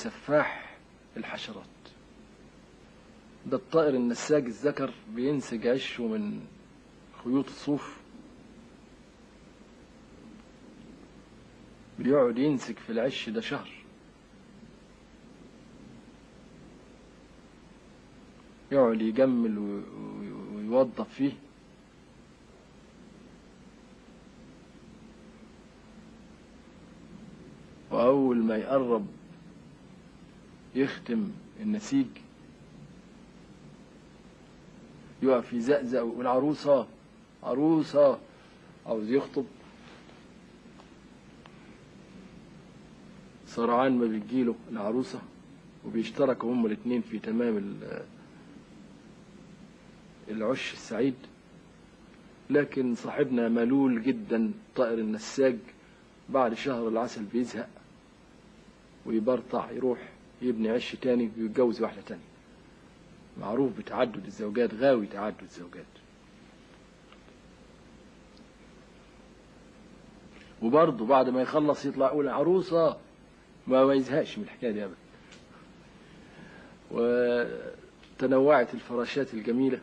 سفاح الحشرات. ده الطائر النساج الذكر بينسج عشه من خيوط الصوف، بيقعد ينسج في العش ده شهر، يقعد يجمل ويوظف فيه، وأول ما يقرب يختم النسيج يقف يزقزق ويقول عروسة عروسة، عاوز يخطب. سرعان ما بيجيله العروسة، وبيشتركوا هما الاتنين في تمام العش السعيد. لكن صاحبنا ملول جدا طائر النساج، بعد شهر العسل بيزهق ويبرطع، يروح يبني عش تاني ويتجوز واحدة تانية. معروف بتعدد الزوجات، غاوي تعدد الزوجات. وبرضه بعد ما يخلص يطلع يقول عروسة، ما يزهقش من الحكاية دي أبدا. وتنوعت الفراشات الجميلة